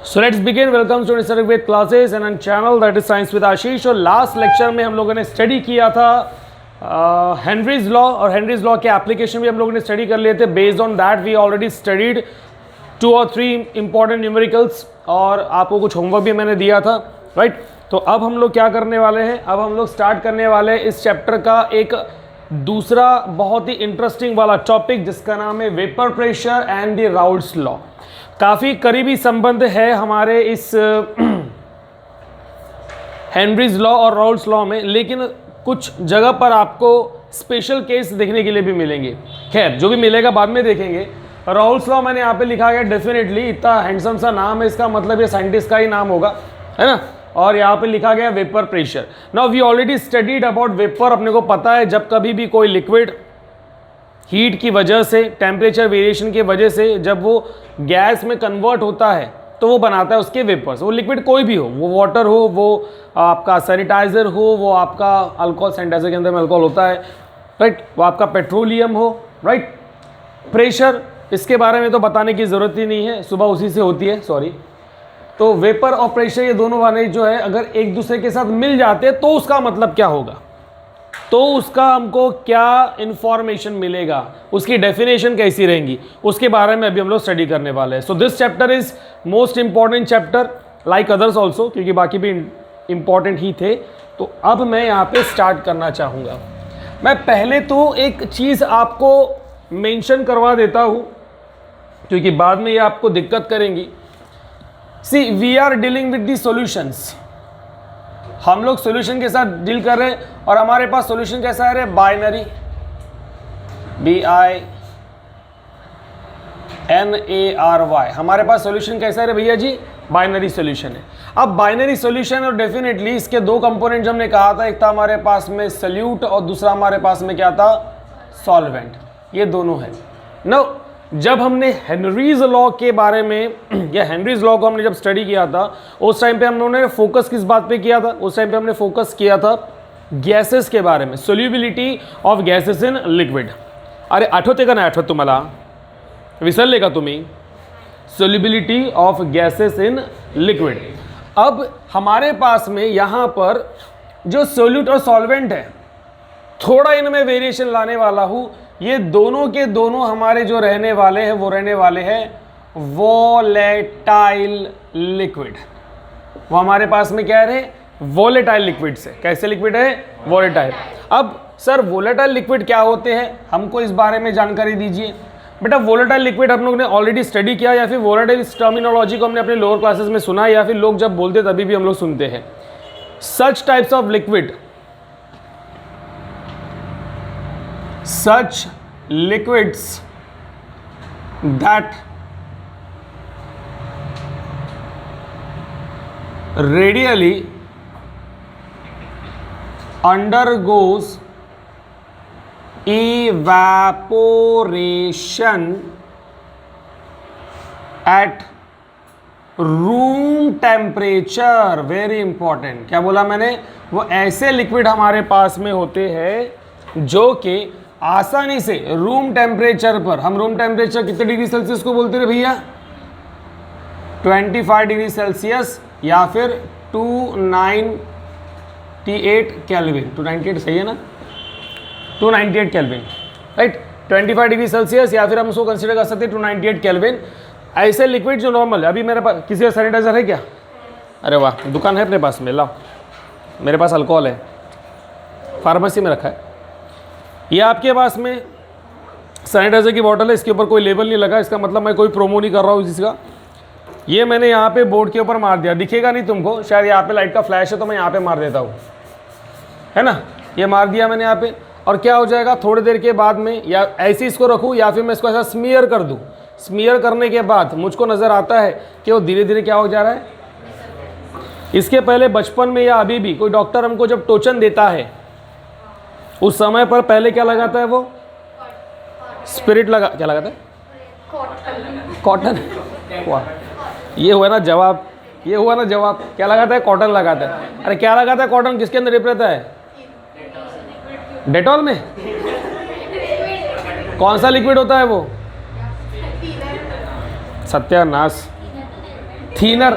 So let's begin. Welcome to Nisarg Ved classes and channel that is science with Ashish. और last lecture में हम लोगों ने स्टडी किया था हेनरीज लॉ, और हेनरीज लॉ के एप्लीकेशन भी हम लोगों ने स्टडी कर लिए थे। Based on that we already studied 2 और 3 इंपॉर्टेंट न्यूमेरिकल्स, और आपको कुछ होमवर्क भी मैंने दिया था, राइट। तो अब हम लोग क्या करने वाले हैं, अब हम लोग स्टार्ट करने वाले हैं इस चैप्टर का एक दूसरा बहुत ही इंटरेस्टिंग वाला टॉपिक, जिसका नाम है vapour pressure and the Raoult's law. काफ़ी करीबी संबंध है हमारे इस हेनरीज लॉ और राउल्ट्स लॉ में, लेकिन कुछ जगह पर आपको स्पेशल केस देखने के लिए भी मिलेंगे। खैर, जो भी मिलेगा बाद में देखेंगे। राउल्ट्स लॉ मैंने यहाँ पे लिखा गया, डेफिनेटली इतना हैंडसम सा नाम है इसका, मतलब ये साइंटिस्ट का ही नाम होगा, है ना। और यहाँ पे लिखा गया vapour pressure. Now we already studied about vapour. अपने को पता है जब कभी भी कोई लिक्विड हीट की वजह से, टेम्परेचर वेरिएशन की वजह से जब वो गैस में कन्वर्ट होता है तो वो बनाता है उसके वेपर्स। वो लिक्विड कोई भी हो, वो वाटर हो, वो आपका सैनिटाइज़र हो, वो आपका अल्कोहल, सैनिटाइज़र के अंदर में अल्कोहल होता है, राइट, वो आपका पेट्रोलियम हो, राइट। प्रेशर, इसके बारे में तो बताने की ज़रूरत ही नहीं है, सुबह उसी से होती है, सॉरी। तो वेपर और प्रेशर ये दोनों वाले जो है अगर एक दूसरे के साथ मिल जाते हैं तो उसका मतलब क्या होगा, तो उसका हमको क्या इंफॉर्मेशन मिलेगा, उसकी डेफिनेशन कैसी रहेंगी, उसके बारे में अभी हम लोग स्टडी करने वाले हैं। So this chapter is most important chapter like others also, क्योंकि बाकी भी इंपॉर्टेंट ही थे। तो अब मैं यहाँ पे स्टार्ट करना चाहूँगा। मैं पहले तो एक चीज़ आपको मेंशन करवा देता हूँ, क्योंकि बाद में ये आपको दिक्कत करेंगी। See, we are dealing with the solutions. हम लोग सॉल्यूशन के साथ डील कर रहे हैं, और हमारे पास सॉल्यूशन कैसा है रे, बाइनरी, BINARY। हमारे पास सॉल्यूशन कैसा है रे भैया जी, बाइनरी सॉल्यूशन है। अब बाइनरी सॉल्यूशन, और डेफिनेटली इसके दो कंपोनेंट हमने कहा था, एक था हमारे पास में सॉल्यूट और दूसरा हमारे पास में क्या था, सॉल्वेंट। ये दोनों है। नो, जब हमने हेनरीज लॉ के बारे में या हेनरीज लॉ को हमने जब स्टडी किया था, उस टाइम पे हम लोगों ने फोकस किस बात पे किया था, उस टाइम पे हमने फोकस किया था गैसेस के बारे में, solubility of gases in liquid. अरे आठवते का ना आठवत तुम्हाला, विसरले का तुम्ही, solubility of gases in liquid. अब हमारे पास में यहाँ पर जो सोल्यूट और सॉल्वेंट है, थोड़ा इनमें वेरिएशन लाने वाला हूँ। ये दोनों के दोनों हमारे जो रहने वाले हैं, वो रहने वाले हैं वोलेटाइल लिक्विड। वो हमारे पास में क्या रहे, वोलेटाइल लिक्विड से। कैसे लिक्विड है, वोलेटाइल। अब सर वोलेटाइल लिक्विड क्या होते हैं, हमको इस बारे में जानकारी दीजिए। बेटा वोलेटाइल लिक्विड हम लोग ने ऑलरेडी स्टडी किया, या फिर वोलेटाइल इस टर्मिनोलॉजी को हमने अपने लोअर क्लासेस में सुना, या फिर लोग जब बोलते तभी भी हम लोग सुनते हैं। Such types of liquid, such liquids that radially undergoes evaporation at room temperature. Very important, क्या बोला मैंने, वो ऐसे लिक्विड हमारे पास में होते हैं जो कि आसानी से रूम टेम्परेचर पर, हम रूम टेम्परेचर कितने डिग्री सेल्सियस को बोलते रहे भैया, 25 डिग्री सेल्सियस, या फिर 298 केल्विन। 298 सही है ना, 298 केल्विन, राइट। 25 डिग्री सेल्सियस, या फिर हम उसको कंसिडर कर सकते हैं 298 केल्विन। ऐसे लिक्विड जो नॉर्मल, अभी मेरे पास किसी का सैनिटाइजर है क्या, अरे वाह, दुकान है अपने पास में, लाओ। मेरे पास अल्कोहल है, फार्मेसी में रखा है। ये आपके पास में सैनिटाइजर की बॉटल है, इसके ऊपर कोई लेबल नहीं लगा, इसका मतलब मैं कोई प्रोमो नहीं कर रहा हूँ जिसका। ये मैंने यहाँ पे बोर्ड के ऊपर मार दिया, दिखेगा नहीं तुमको, शायद यहाँ पे लाइट का फ्लैश है तो मैं यहाँ पे मार देता हूँ, है ना। ये मार दिया मैंने यहाँ पे, और क्या हो जाएगा थोड़ी देर के बाद में, या ऐसे इसको रखूँ या फिर मैं इसको ऐसा स्मीयर कर दूँ। स्मीयर करने के बाद मुझको नज़र आता है कि वो धीरे धीरे क्या हो जा रहा है। इसके पहले बचपन में या अभी भी कोई डॉक्टर हमको जब टोचन देता है, उस समय पर पहले क्या लगाता है, वो स्पिरिट लगा, क्या लगाता है, कॉटन। वाह, ये हुआ ना जवाब, ये हुआ ना जवाब। क्या लगाता है, कॉटन लगाता है। अरे क्या लगाता है कॉटन, किसके अंदर डिप रहता है, डेटॉल में। कौन सा लिक्विड होता है वो, सत्यानाश। थीनर,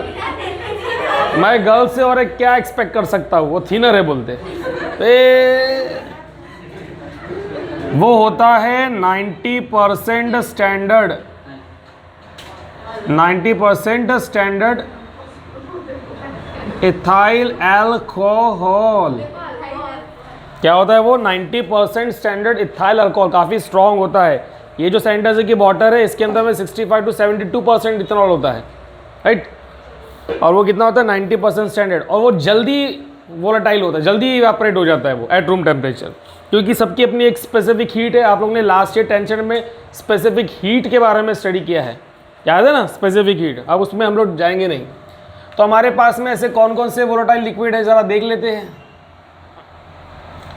मैं गर्ल से और एक क्या एक्सपेक्ट कर सकता हूँ, वो थीनर है बोलते। वो होता है 90% स्टैंडर्ड, 90% स्टैंडर्ड इथाइल अल्कोहल। क्या होता है वो? 90% स्टैंडर्ड इथाइल अल्कोहल, काफ़ी स्ट्रॉन्ग होता है। ये जो सैनिटाइजर की बॉटल है इसके अंदर में 65 to 72% इथेनॉल होता है, राइट। और वो कितना होता है? 90% स्टैंडर्ड। और वो जल्दी वोलेटाइल होता है, जल्दी इवेपोरेट हो जाता है वो एट रूम टेम्परेचर, क्योंकि सबकी अपनी एक स्पेसिफिक हीट है। आप लोगों ने लास्ट ईयर टेंशन में स्पेसिफिक हीट के बारे में स्टडी किया है, याद है ना? स्पेसिफिक हीट, अब उसमें हम लोग जाएंगे नहीं। तो हमारे पास में ऐसे कौन कौन से वोलेटाइल लिक्विड है ज़रा देख लेते हैं।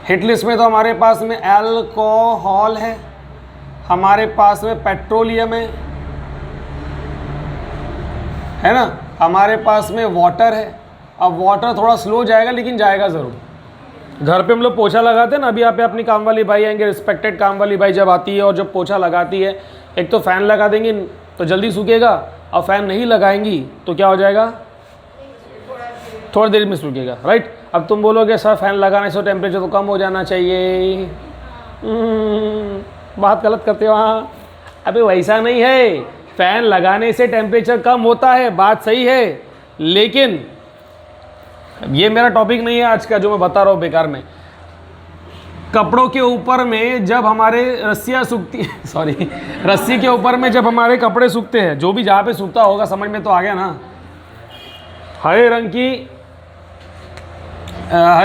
हिट लिस्ट में तो हमारे पास में अल्कोहल है, हमारे पास में पेट्रोलियम है ना, हमारे पास में वाटर है। अब वाटर थोड़ा स्लो जाएगा लेकिन जाएगा ज़रूर। घर पे हम लोग पोछा लगाते हैं ना, अभी यहाँ पे अपनी काम वाली भाई आएंगे, रिस्पेक्टेड काम वाली भाई जब आती है और जब पोछा लगाती है, एक तो फ़ैन लगा देंगी तो जल्दी सूखेगा, और फ़ैन नहीं लगाएंगी तो क्या हो जाएगा? थोड़ी देर में सूखेगा, राइट। अब तुम बोलोगे सर फ़ैन लगाने से टेम्परेचर तो कम हो जाना चाहिए, बात गलत करते हो हाँ। अबे वैसा नहीं है, फ़ैन लगाने से टेम्परेचर कम होता है, बात सही है, लेकिन ये मेरा टॉपिक नहीं है आज का जो मैं बता रहा हूँ बेकार में। कपड़ों के ऊपर में जब हमारे रस्सियाँ सूखती हैं, सॉरी, रस्सी के ऊपर में जब हमारे कपड़े सूखते हैं, जो भी जहाँ पे सूखता होगा समझ में तो आ गया ना। हरे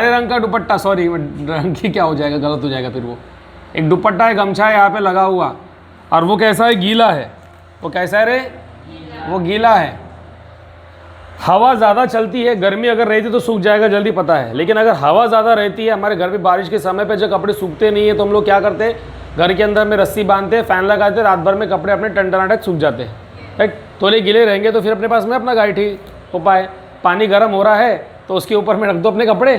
रंग का दुपट्टा, सॉरी रंग की क्या हो जाएगा, गलत हो जाएगा फिर। वो एक दुपट्टा है, गमछा है यहाँ पे लगा हुआ, और वो कैसा है? गीला है। वो कैसा है रे? वो गीला है। हवा ज़्यादा चलती है, गर्मी अगर रहती तो सूख जाएगा जल्दी, पता है, लेकिन अगर हवा ज़्यादा रहती है, हमारे घर पे बारिश के समय पे जब कपड़े सूखते नहीं है तो हम लोग क्या करते हैं? घर के अंदर में रस्सी बांधते हैं, फ़ैन लगाते हैं, रात भर में कपड़े अपने टनटनाटक सूख जाते हैं, राइट। थोड़े गीले रहेंगे तो फिर अपने पास में अपना गाय ठीक हो पाए। पानी गर्म हो रहा है तो उसके ऊपर में रख दो अपने कपड़े,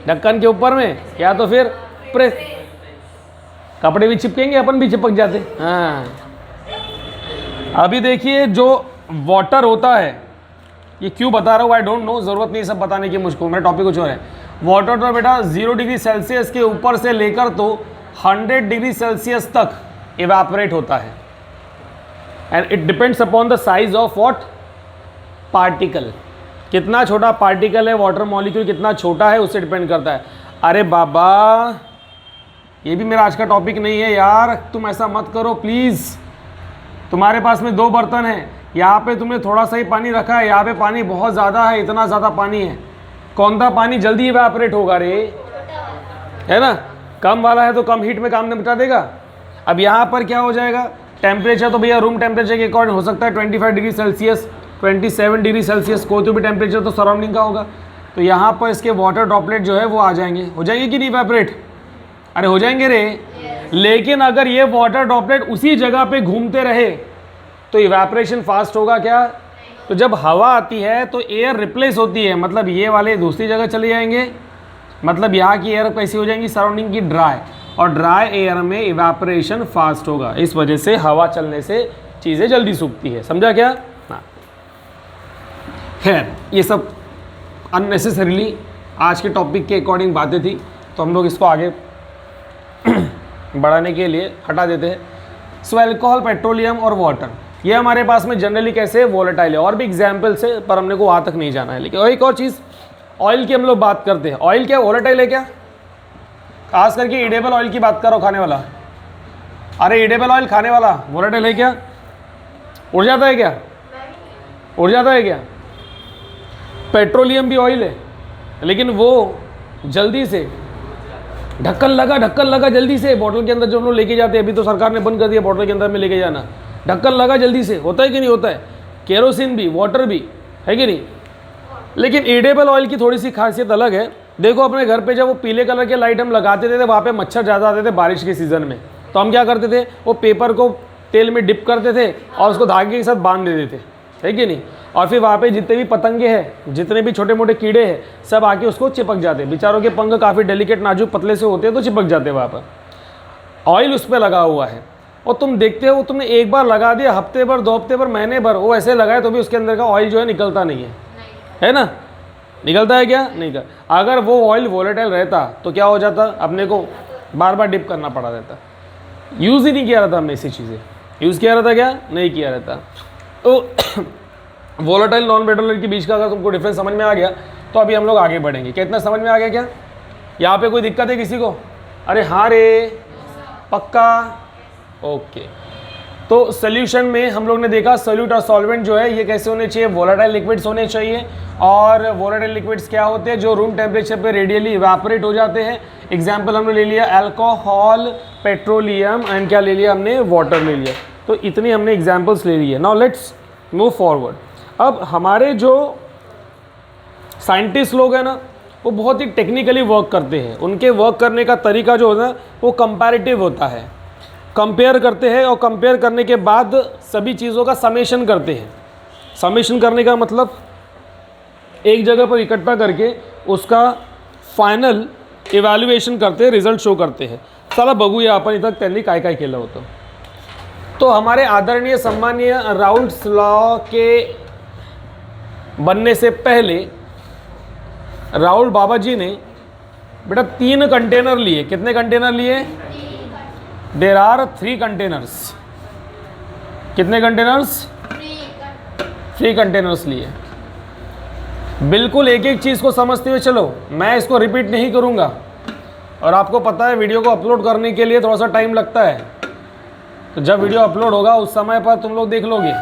ढक्कन के ऊपर में, या तो फिर प्रेस, कपड़े भी चिपकेंगे, अपन भी चिपक जाते। हाँ, अभी देखिए जो वाटर होता है, ये क्यों बता रहा हूँ आई डोंट नो, ज़रूरत नहीं सब बताने की मुझको, मेरा टॉपिक कुछ और है। वाटर तो बेटा 0 डिग्री सेल्सियस के ऊपर से लेकर तो 100 डिग्री सेल्सियस तक इवेपोरेट होता है, and it depends upon the size of what? Particle. कितना छोटा पार्टिकल है, वाटर मॉलिक्यूल कितना छोटा है, उससे डिपेंड करता है। अरे बाबा, ये भी मेरा आज का टॉपिक नहीं है यार, तुम ऐसा मत करो प्लीज़। तुम्हारे पास में 2 बर्तन हैं, यहाँ पे तुमने थोड़ा सा ही पानी रखा है, यहाँ पे पानी बहुत ज़्यादा है, इतना ज़्यादा पानी है, कौन सा पानी जल्दी इवेपोरेट होगा रे? है ना? कम वाला है तो कम हीट में काम निपटा देगा। अब यहाँ पर क्या हो जाएगा? टेम्परेचर तो भैया रूम टेम्परेचर के अकॉर्डिंग हो सकता है 25 डिग्री सेल्सियस, 27 डिग्री सेल्सियस, कोई तो भी टेम्परेचर तो सराउंडिंग का होगा। तो यहाँ पर इसके वाटर ड्रॉपलेट जो है वो आ जाएंगे, हो जाएंगे कि नहीं इवेपोरेट? अरे हो जाएंगे रे। लेकिन अगर ये वाटर ड्रॉपलेट उसी जगह पे घूमते रहे तो इवेपोरेशन फास्ट होगा क्या? तो जब हवा आती है तो एयर रिप्लेस होती है, मतलब ये वाले दूसरी जगह चले जाएंगे, मतलब यहाँ की एयर कैसी हो जाएंगी? सराउंडिंग की ड्राई, और ड्राई एयर में इवेपोरेशन फास्ट होगा। इस वजह से हवा चलने से चीज़ें जल्दी सूखती है, समझा क्या? हाँ, खैर ये सब अननेसेसरीली आज के टॉपिक के अकॉर्डिंग बातें थी, तो हम लोग इसको आगे बढ़ाने के लिए हटा देते हैं। सो अल्कोहल, पेट्रोलियम और वाटर, ये हमारे पास में जनरली कैसे वोलेटाइल है, और भी एग्जाम्पल्स है पर हमने को वहाँ तक नहीं जाना है। लेकिन और एक और चीज़, ऑयल की हम लोग बात करते हैं। ऑयल क्या वोलेटाइल है क्या? खास करके एडिबल ऑयल की बात करो, खाने वाला। अरे एडिबल ऑयल खाने वाला वोलेटाइल है क्या? उड़ जाता है क्या? उड़ जाता है क्या? पेट्रोलियम भी ऑयल है, लेकिन वो जल्दी से ढक्कन लगा जल्दी से बॉटल के अंदर जो हम लोग लेके जाते हैं, अभी तो सरकार ने बंद कर दिया बॉटल के अंदर में लेके जाना, ढक्कन लगा जल्दी से, होता है कि नहीं होता है? केरोसिन भी, वाटर भी, है कि नहीं? लेकिन एडिबल ऑयल की थोड़ी सी खासियत अलग है। देखो अपने घर पे जब वो पीले कलर के लाइट हम लगाते थे, वहाँ पे मच्छर ज़्यादा आते थे बारिश के सीज़न में, तो हम क्या करते थे? वो पेपर को तेल में डिप करते थे और उसको धागे के साथ बांध देते थे, है कि नहीं? और फिर वहाँ पे जितने भी पतंगे हैं, जितने भी छोटे मोटे कीड़े हैं, सब आके उसको चिपक जाते। बेचारों के पंख काफ़ी डेलिकेट नाजुक पतले से होते हैं तो चिपक जाते वहाँ पर। ऑयल उस पर लगा हुआ है, और तुम देखते हो तुमने एक बार लगा दिया, हफ्ते भर, 2 हफ्ते भर, महीने भर वो ऐसे लगाए तो भी उसके अंदर का ऑयल जो है निकलता नहीं है ना? निकलता है क्या? नहीं कर। अगर वो ऑयल वोलेटाइल रहता तो क्या हो जाता, अपने को बार बार डिप करना पड़ा रहता। यूज़ ही नहीं किया रहता हमने ऐसी चीज़ें, यूज़ किया रहता क्या? नहीं किया रहता। तो वोलेटाइल नॉन वोलेटाइल के बीच का अगर तुमको डिफरेंस समझ में आ गया तो अभी हम लोग आगे बढ़ेंगे। कितना समझ में आ गया क्या? यहाँ पे कोई दिक्कत है किसी को? अरे हाँ रे, पक्का? ओके। तो सोल्यूशन में हम लोग ने देखा सोल्यूट और सॉल्वेंट जो है ये कैसे होने चाहिए, वोलेटाइल लिक्विड्स होने चाहिए। और वोलेटाइल लिक्विड्स क्या होते हैं? जो रूम टेम्परेचर पे रेडियली इवेपोरेट हो जाते हैं। एग्जाम्पल हमने ले लिया अल्कोहल, पेट्रोलियम एंड क्या ले लिया हमने? वाटर ले लिया। तो इतनी हमने एग्जाम्पल्स ले ली है। Now let's move forward. अब हमारे जो साइंटिस्ट लोग हैं ना वो बहुत ही टेक्निकली वर्क करते हैं। उनके वर्क करने का तरीका जो होता है वो कंपैरेटिव होता है। कंपेयर करते हैं और कंपेयर करने के बाद सभी चीज़ों का समेशन करते हैं। समेशन करने का मतलब एक जगह पर इकट्ठा करके उसका फायनल इवैल्यूएशन करते हैं, रिजल्ट शो करते हैं। चला बघूया आपण इथं त्यांनी काय काय केलं होतं। तो हमारे आदरणीय सम्मानीय राउल्ट्स लॉ के बनने से पहले राहुल बाबा जी ने बेटा 3 कंटेनर लिए। कितने कंटेनर लिए? There are 3 containers. कितने कंटेनर्स? 3 कंटेनर्स लिए। बिल्कुल एक एक चीज़ को समझते हुए चलो, मैं इसको रिपीट नहीं करूँगा। और आपको पता है वीडियो को अपलोड करने के लिए थोड़ा सा टाइम लगता है, तो जब वीडियो अपलोड होगा उस समय पर तुम लोग देख लोगे।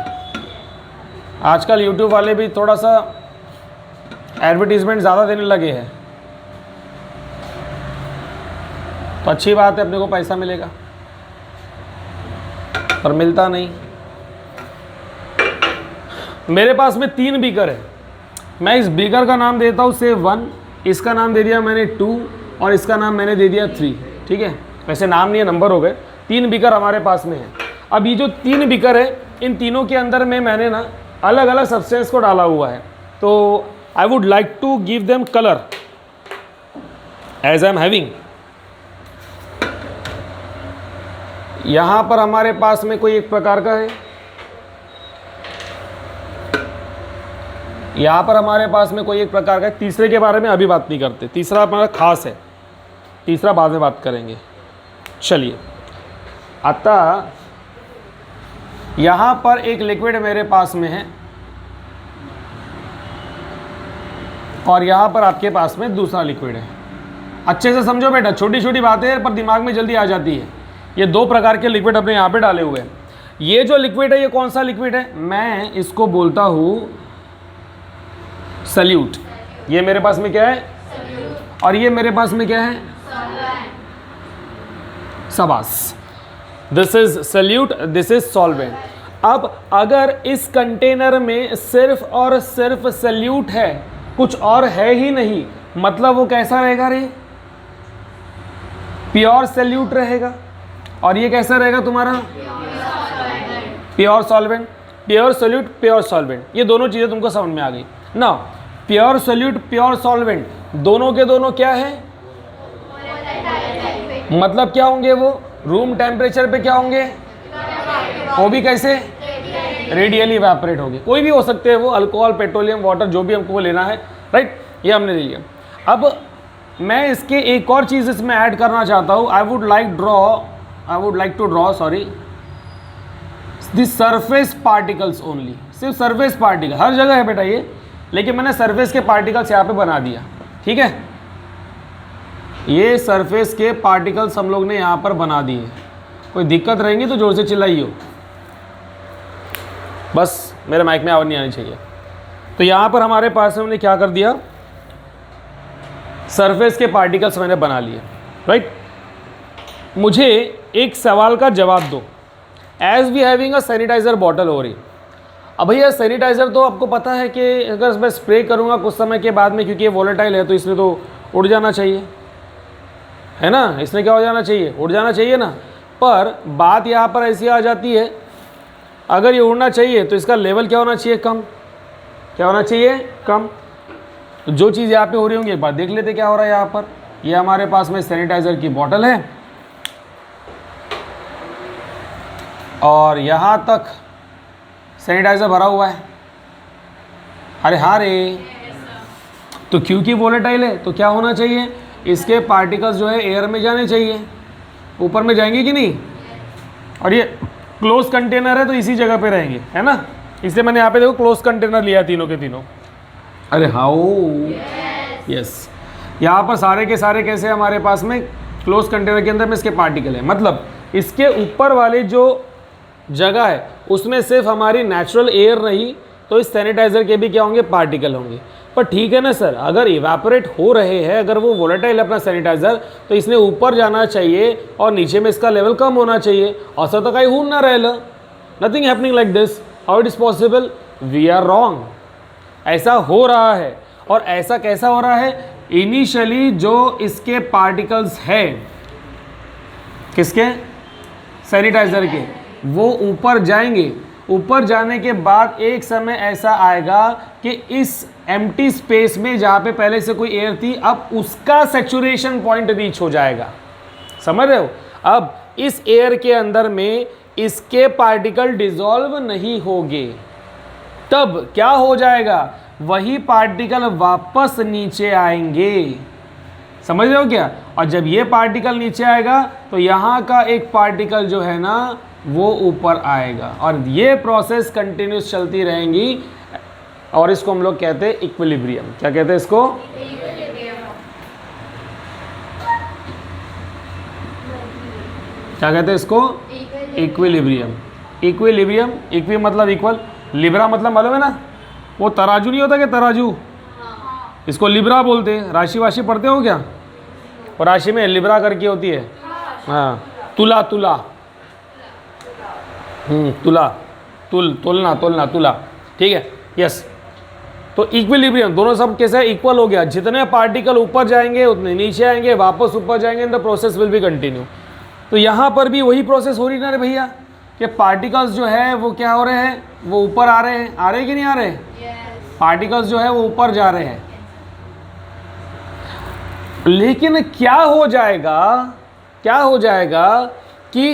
आजकल YouTube वाले भी थोड़ा सा एडवर्टीजमेंट ज़्यादा देने लगे हैं, तो अच्छी बात है, अपने को पैसा मिलेगा, पर मिलता नहीं। मेरे पास में 3 बीकर है। मैं इस बीकर का नाम देता हूँ से 1, इसका नाम दे दिया मैंने 2 और इसका नाम मैंने दे दिया 3। ठीक है, वैसे नाम नहीं है, नंबर हो गए। 3 बीकर हमारे पास में है। अब ये जो 3 बीकर है इन तीनों के अंदर में मैंने ना अलग अलग सब्सटेंस को डाला हुआ है। तो I would like to give them colour as I am having. यहाँ पर हमारे पास में कोई एक प्रकार का है, यहाँ पर हमारे पास में कोई एक प्रकार का है। तीसरे के बारे में अभी बात नहीं करते, तीसरा हमारा खास है, तीसरा बाद में बात करेंगे। चलिए, आता यहाँ पर एक लिक्विड मेरे पास में है और यहाँ पर आपके पास में दूसरा लिक्विड है। अच्छे से समझो बेटा, छोटी छोटी बातें पर दिमाग में जल्दी आ जाती है। ये 2 प्रकार के लिक्विड अपने यहाँ पे डाले हुए हैं। ये जो लिक्विड है ये कौन सा लिक्विड है? मैं इसको बोलता हूँ सल्यूट। ये मेरे पास में क्या है? और ये मेरे पास में क्या है? शाबाश, this is solute, this is solvent. अब अगर इस कंटेनर में सिर्फ और सिर्फ सल्यूट है, कुछ और है ही नहीं, मतलब वो कैसा रहेगा रे? प्योर सल्यूट रहेगा। और ये कैसा रहेगा तुम्हारा? Pure solvent. Pure solute, pure solvent, ये दोनों चीज़ें तुमको समझ में आ गई ना? प्योर सल्यूट, प्योर सॉल्वेंट, दोनों के दोनों क्या है? मतलब क्या होंगे वो? रूम टेम्परेचर पे क्या होंगे? वो भी कैसे? रेडियली इवेपोरेट होंगे। कोई भी हो सकते हैं वो, अल्कोहल, पेट्रोलियम, वाटर, जो भी हमको लेना है, राइट? ये हमने ले लिया। अब मैं इसके एक और चीज़ इसमें ऐड करना चाहता हूँ। I would like to draw the surface particles only. सिर्फ सरफेस पार्टिकल, हर जगह है बेटा ये, लेकिन मैंने सरफेस के पार्टिकल्स यहाँ पे बना दिया। ठीक है, ये सरफेस के पार्टिकल्स हम लोग ने यहाँ पर बना दिए। कोई दिक्कत रहेंगी तो जोर से चिल्लाइए, बस मेरे माइक में आवाज़ नहीं आनी चाहिए। तो यहाँ पर हमारे पास हमने क्या कर दिया? सरफेस के पार्टिकल्स मैंने बना लिए, राइट? मुझे एक सवाल का जवाब दो। As we having a sanitiser bottle हो रही। अब भैया सैनिटाइज़र तो आपको पता है कि अगर मैं स्प्रे करूँगा कुछ समय के बाद में, क्योंकि ये वोलेटाइल है तो इसमें तो उड़ जाना चाहिए, है ना? इसमें क्या हो जाना चाहिए? उड़ जाना चाहिए ना। पर बात यहाँ पर ऐसी आ जाती है, अगर ये उड़ना चाहिए तो इसका लेवल क्या होना चाहिए? कम। क्या होना चाहिए? कम। तो जो चीज़ यहाँ पे हो रही होंगी एक बार देख लेते क्या हो रहा है यहाँ पर। ये हमारे पास में सैनिटाइज़र की बॉटल है, और यहाँ तक सैनिटाइज़र भरा हुआ है। अरे हाँ रे, तो क्योंकि वोलेटाइल है तो क्या होना चाहिए, इसके पार्टिकल्स जो है एयर में जाने चाहिए, ऊपर में जाएंगे कि नहीं। और ये क्लोज कंटेनर है तो इसी जगह पे रहेंगे, है ना, इसलिए मैंने यहाँ पे देखो क्लोज कंटेनर लिया तीनों के तीनों। अरे हाउ, यस, यहाँ पर सारे के सारे कैसे हमारे पास में क्लोज कंटेनर के अंदर में इसके पार्टिकल है, मतलब इसके ऊपर वाली जो जगह है उसमें सिर्फ हमारी नेचुरल एयर नहीं तो इस सैनिटाइज़र के भी क्या होंगे, पार्टिकल होंगे। पर ठीक है ना सर, अगर इवेपोरेट हो रहे हैं, अगर वो वोलेटाइल है अपना सैनिटाइज़र, तो इसने ऊपर जाना चाहिए और नीचे में इसका लेवल कम होना चाहिए। असं तर काही होऊन ना राहिलं, nothing happening like this, how it is possible, we are wrong. ऐसा हो रहा है, और ऐसा कैसा हो रहा है, इनिशियली जो इसके पार्टिकल्स है, किसके, सैनिटाइज़र के, वो ऊपर जाएंगे। ऊपर जाने के बाद एक समय ऐसा आएगा कि इस एम्प्टी स्पेस में जहाँ पे पहले से कोई एयर थी, अब उसका सैचुरेशन पॉइंट रीच हो जाएगा। समझ रहे हो, अब इस एयर के अंदर में इसके पार्टिकल डिसॉल्व नहीं होंगे, तब क्या हो जाएगा, वही पार्टिकल वापस नीचे आएंगे। समझ रहे हो क्या, और जब ये पार्टिकल नीचे आएगा तो यहाँ का एक पार्टिकल जो है ना वो ऊपर आएगा, और ये प्रोसेस कंटिन्यूस चलती रहेंगी, और इसको हम लोग कहते हैं इक्विलिब्रियम। क्या कहते हैं इसको, क्या कहते हैं इसको, इक्विलिब्रियम। इक्विलिब्रियम, इक्वी मतलब इक्वल, लिब्रा मतलब मालूम है ना, वो तराजू नहीं होता क्या, तराजू, इसको लिब्रा बोलते हैं। राशि वाशी पढ़ते हो क्या, और राशि में लिब्रा करके होती है, हाँ, तुला, तुला, तुला, तोलना, तोलना, तुला, ठीक है, यस। तो इक्विलिब्रियम, दोनों सब कैसे इक्वल हो गया, जितने पार्टिकल ऊपर जाएंगे उतने नीचे आएंगे, वापस ऊपर जाएंगे, the process will be continue. तो यहाँ पर भी वही प्रोसेस हो रही ना रे भैया, कि पार्टिकल्स जो है वो क्या हो रहे हैं, वो ऊपर आ रहे हैं, आ रहे कि नहीं आ रहे, पार्टिकल्स जो है वो ऊपर जा रहे हैं। लेकिन क्या हो जाएगा, क्या हो जाएगा कि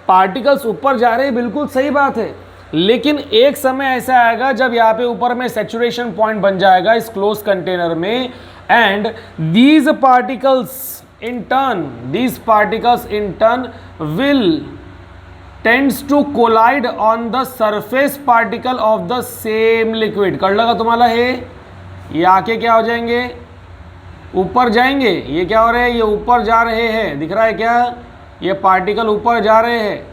पार्टिकल्स ऊपर जा रहे हैं, बिल्कुल सही बात है, लेकिन एक समय ऐसा आएगा जब यहाँ पे ऊपर में सैचुरेशन पॉइंट बन जाएगा इस क्लोज कंटेनर में, and these particles in turn will tends to collide on the surface particle of the same liquid. कळलं का तुम्हाला हे, ये आके क्या हो जाएंगे, ऊपर जाएंगे। ये क्या हो रहे हैं, ये ऊपर जा रहे हैं, दिख रहा है क्या, ये पार्टिकल ऊपर जा रहे हैं,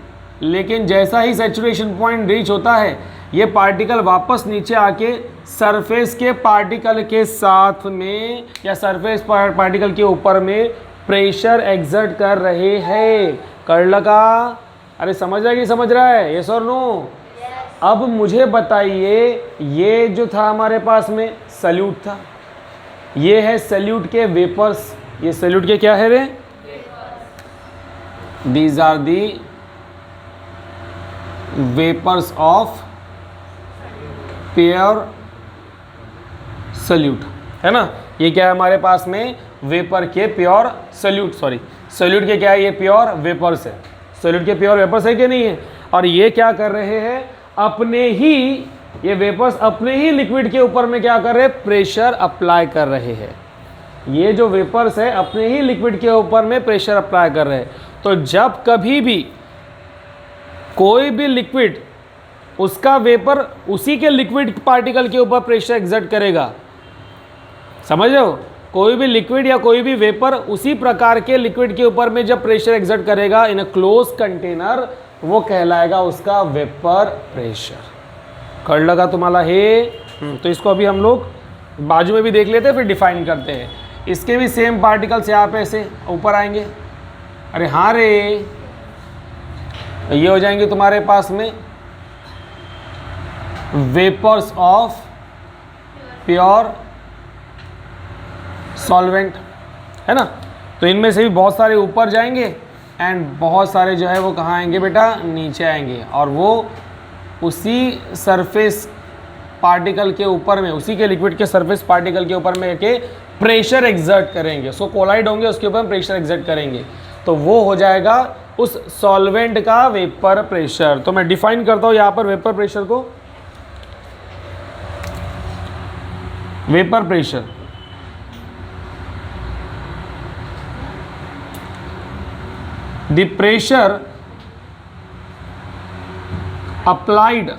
लेकिन जैसा ही सैचुरेशन पॉइंट रीच होता है ये पार्टिकल वापस नीचे आके सरफेस के पार्टिकल के साथ में या सरफेस पार्टिकल के ऊपर में प्रेशर एक्सर्ट कर रहे हैं। कर लगा, अरे समझ रहा है कि समझ रहा है, यस और नो। अब मुझे बताइए, ये जो था हमारे पास में सल्यूट था, ये है सल्यूट के वेपर्स, ये सल्यूट के क्या है रे, These are the vapors of pure solute, है ना। ये क्या है हमारे पास में, वेपर के प्योर सल्यूट, सॉरी सल्यूट के क्या है, ये प्योर वेपर्स है, सल्यूट के प्योर वेपर्स है कि नहीं है। और ये क्या कर रहे हैं, अपने ही ये वेपर्स अपने ही लिक्विड के ऊपर में क्या कर रहे हैं, प्रेशर अप्लाई कर रहे हैं। ये जो वेपर्स है अपने ही लिक्विड के ऊपर में प्रेशर अप्लाई कर रहे हैं। तो जब कभी भी कोई भी लिक्विड उसका वेपर उसी के लिक्विड पार्टिकल के ऊपर प्रेशर एक्सर्ट करेगा, समझ रहे हो, कोई भी लिक्विड या कोई भी वेपर उसी प्रकार के लिक्विड के ऊपर में जब प्रेशर एक्सर्ट करेगा इन अ क्लोज कंटेनर, वो कहलाएगा उसका वेपर प्रेशर। कर लगा तुम्हारा हे। तो इसको अभी हम लोग बाजू में भी देख लेते हैं, फिर डिफाइन करते हैं। इसके भी सेम पार्टिकल्स यहाँ पे ऐसे ऊपर आएंगे, अरे हाँ रे, ये हो जाएंगे तुम्हारे पास में वेपर्स ऑफ प्योर सॉल्वेंट, है ना। तो इनमें से भी बहुत सारे ऊपर जाएंगे एंड बहुत सारे जो है वो कहाँ आएंगे बेटा, नीचे आएंगे, और वो उसी सरफेस पार्टिकल के ऊपर में, उसी के लिक्विड के सरफेस पार्टिकल के ऊपर में के प्रेशर एक्सर्ट करेंगे, उसको कोलाइड होंगे, उसके ऊपर प्रेशर एक्सर्ट करेंगे, तो वो हो जाएगा उस सॉल्वेंट का वेपर प्रेशर। तो मैं डिफाइन करता हूं यहां पर वेपर प्रेशर को। Vapour pressure the pressure applied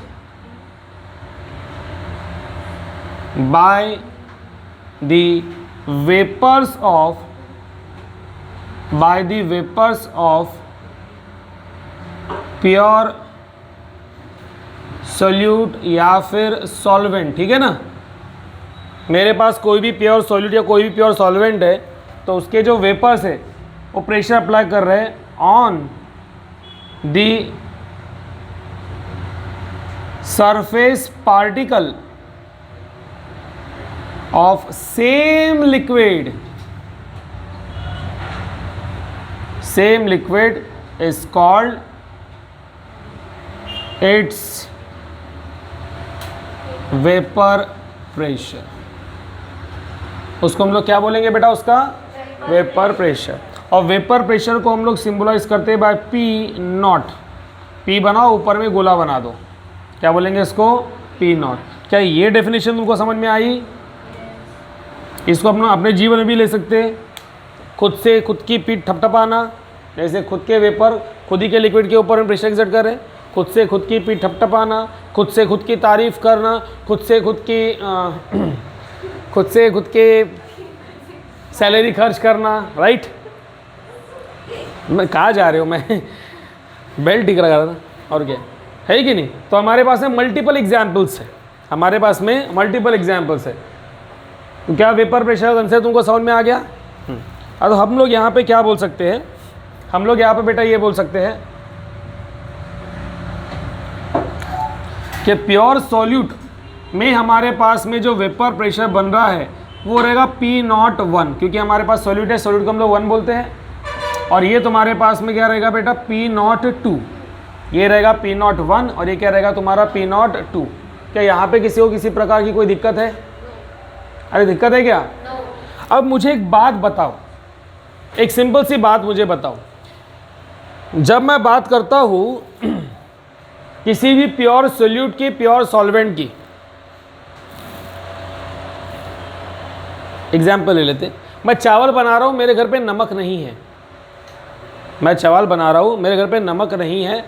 by the vapors of pure solute या फिर सॉल्वेंट। ठीक है ना, मेरे पास कोई भी प्योर सोल्यूट या कोई भी प्योर सॉल्वेंट है तो उसके जो वेपर्स है वो प्रेशर अप्लाई कर रहे हैं on the surface particle of same liquid is called its vapor pressure। उसको हम लोग क्या बोलेंगे बेटा, उसका वेपर प्रेशर। और वेपर प्रेशर को हम लोग सिंबलाइज करते हैं बाय पी नॉट। पी बनाओ, ऊपर में गोला बना दो, क्या बोलेंगे इसको, पी नॉट। क्या ये डेफिनेशन तुमको समझ में आई? इसको अपना अपने जीवन में भी ले सकते हैं। खुद से खुद की पीठ थपथपाना, जैसे खुद के वेपर खुद ही के लिक्विड के ऊपर में प्रेशर एक्सर्ट कर रहे हैं, खुद से खुद की पीठ थपथपाना, खुद से खुद की तारीफ करना, खुद से खुद के सैलरी खर्च करना, राइट। मैं कहाँ जा रहे हो, मैं बेल्ट ठीक लगा रहा था, और क्या है कि नहीं। तो हमारे पास में मल्टीपल एग्जाम्पल्स है, हमारे पास में मल्टीपल एग्जाम्पल्स है। तो क्या वेपर प्रेशर कंसेप्ट तुमको समझ में आ गया? तो हम लोग यहाँ पे क्या बोल सकते हैं, हम लोग यहाँ पे बेटा ये बोल सकते हैं कि प्योर सॉल्यूट में हमारे पास में जो वेपर प्रेशर बन रहा है वो रहेगा P01, क्योंकि हमारे पास सॉल्यूट है, सॉल्यूट को हम लोग 1 बोलते हैं। और ये तुम्हारे पास में क्या रहेगा बेटा, P02, ये रहेगा P01 और ये क्या रहेगा तुम्हारा P02। क्या यहाँ पे किसी को किसी प्रकार की कोई दिक्कत है? अरे दिक्कत है क्या? अब मुझे एक बात बताओ, एक सिंपल सी बात मुझे बताओ। जब मैं बात करता हूँ किसी भी प्योर सोल्यूट की, प्योर सॉल्वेंट की, एग्जाम्पल ले लेते। मैं चावल बना रहा हूँ, मेरे घर पे नमक नहीं है। मैं चावल बना रहा हूँ, मेरे घर पे नमक नहीं है,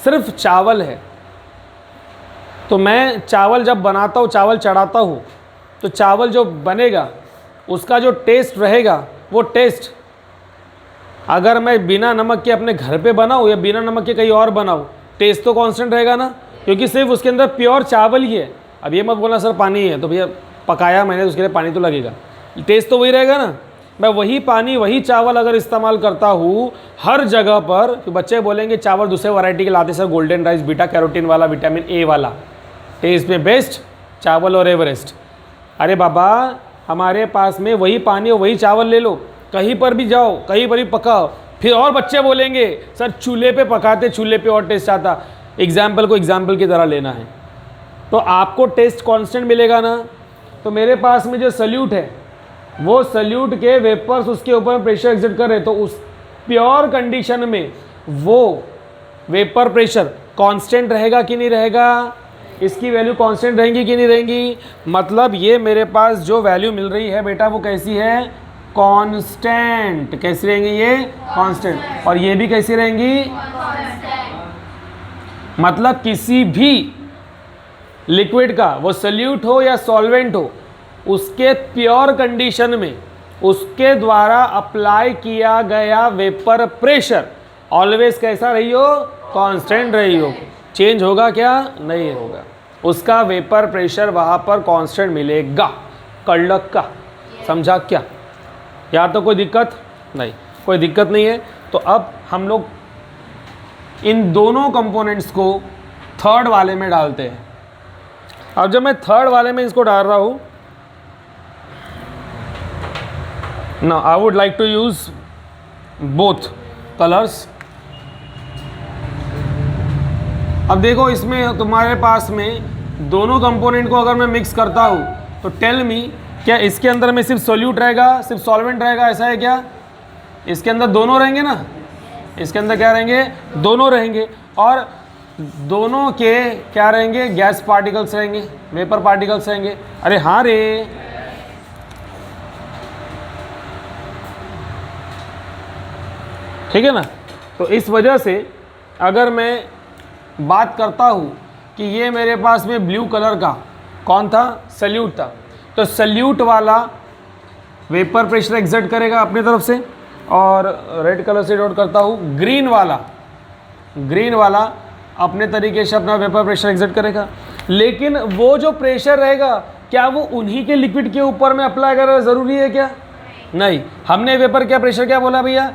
सिर्फ चावल है। तो मैं चावल जब बनाता हूँ, चावल चढ़ाता हूँ, तो चावल जो बनेगा उसका जो टेस्ट रहेगा, वो टेस्ट अगर मैं बिना नमक के अपने घर पे बनाऊँ या बिना नमक के कहीं और बनाऊँ, टेस्ट तो कांस्टेंट रहेगा ना, क्योंकि सिर्फ उसके अंदर प्योर चावल ही है। अब ये मत बोलना सर पानी है, तो भैया पकाया मैंने तो उसके लिए पानी तो लगेगा, टेस्ट तो वही रहेगा ना। मैं वही पानी वही चावल अगर इस्तेमाल करता हूँ हर जगह पर, तो बच्चे बोलेंगे चावल दूसरे वैरायटी के लाते sir, golden rice, beta carotene वाला, विटामिन ए वाला, टेस्ट में बेस्ट चावल और एवरेस्ट। अरे बाबा, हमारे पास में वही पानी और वही चावल ले लो, कहीं पर भी जाओ, कहीं पर भी पकाओ, फिर और बच्चे बोलेंगे सर चूल्हे पे पकाते, चूल्हे पे और टेस्ट आता। एग्जाम्पल को एग्जाम्पल की तरह लेना है, तो आपको टेस्ट कांस्टेंट मिलेगा ना। तो मेरे पास में जो सल्यूट है, वो सल्यूट के वेपर्स उसके ऊपर प्रेशर एक्सर्ट कर रहे, तो उस प्योर कंडीशन में वो वेपर प्रेशर कांस्टेंट रहेगा कि नहीं रहेगा? इसकी वैल्यू कांस्टेंट रहेंगी कि नहीं रहेंगी? मतलब ये मेरे पास जो वैल्यू मिल रही है बेटा, वो कैसी है? कांस्टेंट। कैसी रहेंगी ये? कांस्टेंट। और ये भी कैसी रहेंगी? मतलब किसी भी लिक्विड का, वो सल्यूट हो या सॉल्वेंट हो, उसके प्योर कंडीशन में उसके द्वारा अप्लाई किया गया वेपर प्रेशर ऑलवेज कैसा रही हो? कांस्टेंट रही हो। चेंज होगा क्या? नहीं होगा। उसका वेपर प्रेशर वहाँ पर कांस्टेंट मिलेगा, कड़क का। समझा क्या? या तो कोई दिक्कत नहीं, कोई दिक्कत नहीं है। तो अब हम लोग इन दोनों कंपोनेंट्स को थर्ड वाले में डालते हैं। अब जब मैं थर्ड वाले में इसको डाल रहा हूँ, now I would like to use both colors। अब देखो, इसमें तुम्हारे पास में दोनों कंपोनेंट को अगर मैं मिक्स करता हूँ, तो टेल मी, क्या इसके अंदर में सिर्फ सोल्यूट रहेगा, सिर्फ सॉल्वेंट रहेगा, ऐसा है क्या? इसके अंदर दोनों रहेंगे ना, इसके अंदर क्या रहेंगे, दोनों रहेंगे, और दोनों के क्या रहेंगे, गैस पार्टिकल्स रहेंगे, वेपर पार्टिकल्स रहेंगे। अरे हाँ रे, ठीक है ना। तो इस वजह से अगर मैं बात करता हूँ कि ये मेरे पास में ब्लू कलर का कौन था, सल्यूट था, तो सल्यूट वाला वेपर प्रेशर एग्जर्ट करेगा अपनी तरफ से, और रेड कलर से डॉट करता हूँ, ग्रीन वाला अपने तरीके से अपना वेपर प्रेशर एग्जर्ट करेगा। लेकिन वो जो प्रेशर रहेगा क्या वो उन्हीं के लिक्विड के ऊपर में अप्लाई करना ज़रूरी है क्या? नहीं, हमने वेपर क्या प्रेशर क्या बोला भैया,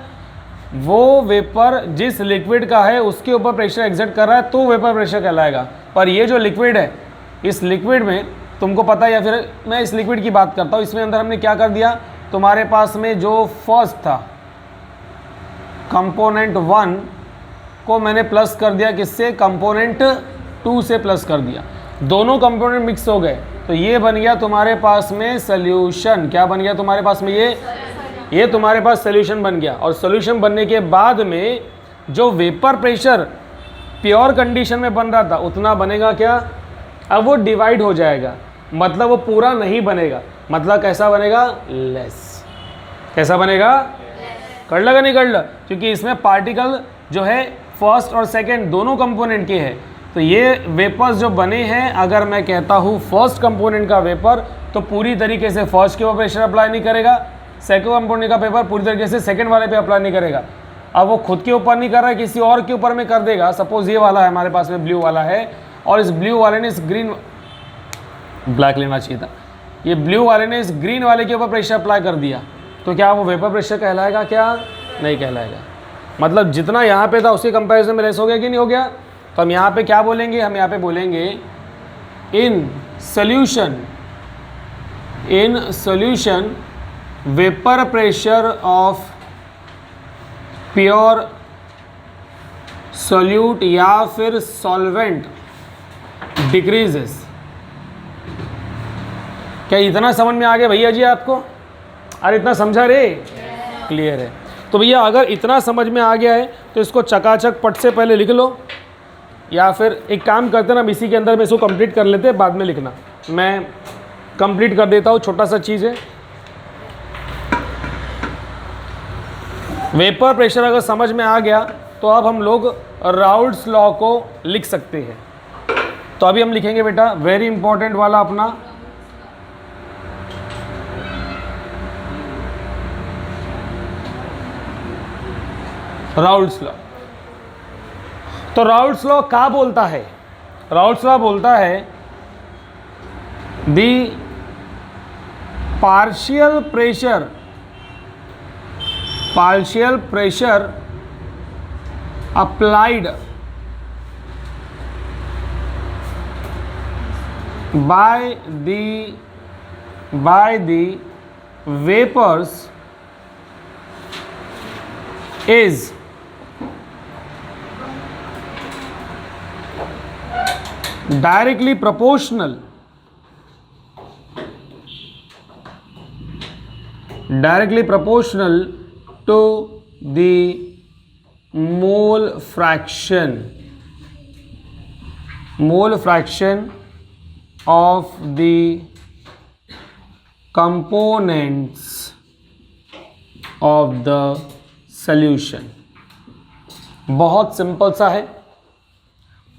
वो वेपर जिस लिक्विड का है उसके ऊपर प्रेशर एग्जर्ट कर रहा है तो वेपर प्रेशर कहलाएगा। पर ये जो लिक्विड है, इस लिक्विड में तुमको पता है, या फिर मैं इस लिक्विड की बात करता हूँ, इसमें अंदर हमने क्या कर दिया, तुम्हारे पास में जो फर्स्ट था कंपोनेंट 1 को मैंने प्लस कर दिया, किससे, कंपोनेंट 2 से प्लस कर दिया, दोनों कंपोनेंट मिक्स हो गए, तो ये बन गया तुम्हारे पास में सॉल्यूशन। क्या बन गया तुम्हारे पास में, ये तुम्हारे पास सॉल्यूशन बन गया। और सॉल्यूशन बनने के बाद में जो वेपर प्रेशर प्योर कंडीशन में बन रहा था उतना बनेगा क्या, अब वो डिवाइड हो जाएगा, मतलब वो पूरा नहीं बनेगा, मतलब कैसा बनेगा, लेस। कैसा बनेगा, कर लगा नहीं कर ल, क्योंकि इसमें पार्टिकल जो है फर्स्ट और सेकंड दोनों कंपोनेंट के हैं। तो ये वेपर्स जो बने हैं, अगर मैं कहता हूँ फर्स्ट कंपोनेंट का वेपर, तो पूरी तरीके से फर्स्ट के ऊपर प्रेशर अप्लाई नहीं करेगा, सेकंड कंपोनेंट का पेपर पूरी तरीके से सेकंड वाले पे अप्लाई नहीं करेगा। अब वो खुद के ऊपर नहीं कर रहा है, किसी और के ऊपर में कर देगा। सपोज ये वाला है हमारे पास में, ब्लू वाला है, और इस ब्लू वाले ने इस ग्रीन, ब्लैक लेना चाहिए था, ये ब्लू वाले ने इस ग्रीन वाले के ऊपर प्रेशर अप्लाई कर दिया, तो क्या वो वेपर प्रेशर कहलाएगा, क्या नहीं कहलाएगा। मतलब जितना यहाँ पे था उसके कंपैरिजन में लेस हो गया कि नहीं हो गया। तो हम यहाँ पे क्या बोलेंगे, हम यहाँ पे बोलेंगे in solution vapour pressure of pure solute या फिर सॉल्वेंट डिक्रीजेस। क्या इतना समझ में आ गया भैया जी आपको? अरे इतना समझा रे, क्लियर है। तो भैया अगर इतना समझ में आ गया है तो इसको चकाचक पट से पहले लिख लो, या फिर एक काम करते ना, इसी के अंदर में इसको कंप्लीट कर लेते हैं, बाद में लिखना, मैं कंप्लीट कर देता हूँ। छोटा सा चीज़ है, वेपर प्रेशर अगर समझ में आ गया तो अब हम लोग राउल्ट्स लॉ को लिख सकते हैं। तो अभी हम लिखेंगे बेटा वेरी इंपॉर्टेंट वाला अपना राउल्ट्स लॉ। तो राउल्ट्स लॉ क्या बोलता है? राउल्ट्स लॉ बोलता है the partial pressure applied by the vapors is directly proportional to the mole fraction of the components of the solution। बहुत सिंपल सा है।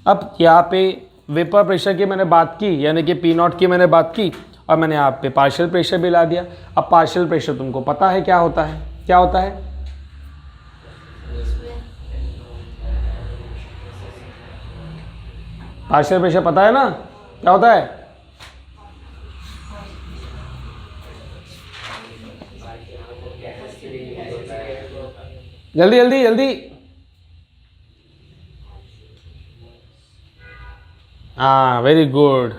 अब यहाँ पे वेपर प्रेशर की मैंने बात की, यानी कि पी नॉट की मैंने बात की, और मैंने यहाँ पे पार्शियल प्रेशर भी ला दिया। अब पार्शियल प्रेशर तुमको पता है क्या होता है? क्या होता है? पार्शियल प्रेशर पता है ना क्या होता है? जल्दी जल्दी जल्दी। हाँ, वेरी गुड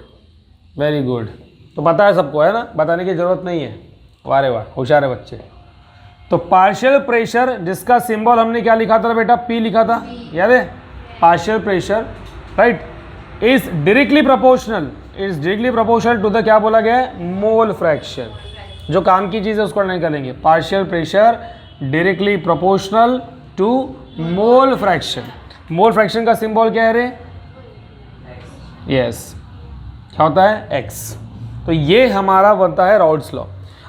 वेरी गुड। तो पता है सबको, है ना, बताने की जरूरत नहीं है। वाह रे वाह, होशियार है बच्चे। तो पार्शियल प्रेशर जिसका सिंबल हमने क्या लिखा था बेटा? पी लिखा था, याद है? Partial pressure, right, is directly proportional to the, क्या बोला गया है? Mole fraction. जो काम की चीज़ है उसको नहीं करेंगे। Partial pressure directly proportional to mole fraction. Mole fraction का सिंबल क्या है रे? यस, क्या होता है? x। तो ये हमारा बनता है राउल्ट्स लॉ।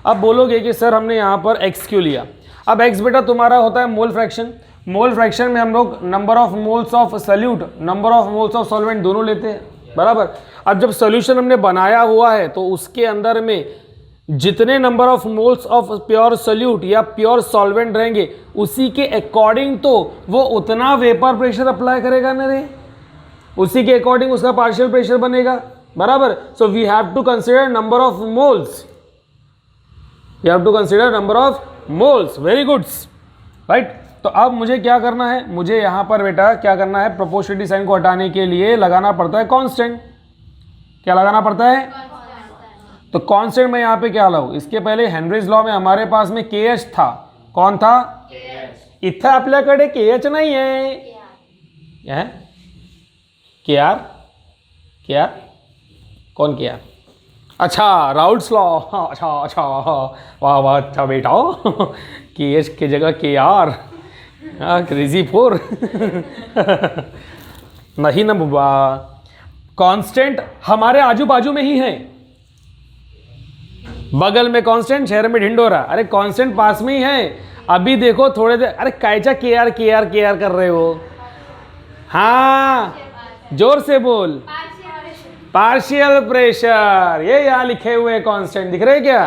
अब बोलोगे कि सर हमने यहाँ पर x क्यों लिया? अब x बेटा तुम्हारा होता है मोल फ्रैक्शन। मोल फ्रैक्शन में हम लोग number of moles of solute, number of moles of solvent दोनों लेते हैं, बराबर। अब जब सॉल्यूशन हमने बनाया हुआ है तो उसके अंदर में जितने number of moles of pure solute या प्योर सॉल्वेंट रहेंगे उसी के अकॉर्डिंग तो वो उतना वेपर प्रेशर अप्लाई करेगा ना रे, उसी के अकॉर्डिंग उसका पार्शियल प्रेशर बनेगा, बराबर। So we have to consider number of moles, we have to consider number of moles. Very good, right. तो अब मुझे क्या करना है? मुझे यहाँ पर बेटा क्या करना है? प्रोपोर्शनलिटी साइन को हटाने के लिए लगाना पड़ता है कांस्टेंट। क्या लगाना पड़ता है? तो कांस्टेंट मैं यहाँ पे क्या लाऊं? इसके पहले हेनरीज लॉ में हमारे पास में KH था। कौन था? इथे आपल्याकडे KH नहीं है, KR, KR कौन? KR, अच्छा राउल्ट्स लॉ। अच्छा वाह वाह, अच्छा बेटा KH की जगह KR, क्रेजी फोर नहीं ना बुबा, कांस्टेंट हमारे आजू बाजू में ही है, बगल में कांस्टेंट, शहर में ढिंडोरा। अरे कांस्टेंट पास में ही है। अभी देखो थोड़े देर, अरे कैचा KR KR KR कर रहे हो? हाँ जोर से बोल। पार्शियल प्रेशर, ये यहाँ लिखे हुए कांस्टेंट दिख रहे क्या?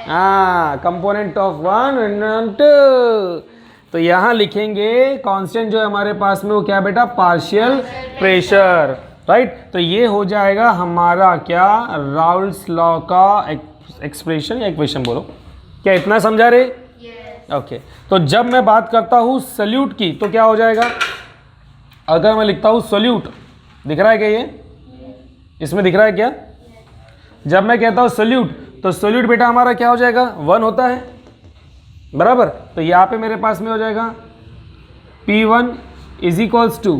हाँ, कंपोनेंट ऑफ 1 एंड 2। तो यहाँ लिखेंगे कांस्टेंट जो है हमारे पास में वो क्या बेटा? Partial pressure, right. तो ये हो जाएगा हमारा क्या? राउल्ट्स लॉ का एक्सप्रेशन या इक्वेशन बोलो। क्या इतना समझा रे? ओके। तो जब मैं बात करता हूँ सॉल्यूट की तो क्या हो जाएगा? अगर मैं लिखता हूँ सॉल्यूट, दिख रहा है क्या ये? इसमें दिख रहा है क्या? जब मैं कहता हूँ सॉल्यूट तो सॉल्यूट बेटा हमारा क्या हो जाएगा? 1 होता है, बराबर। तो यहाँ पे मेरे पास में हो जाएगा P1 is equals to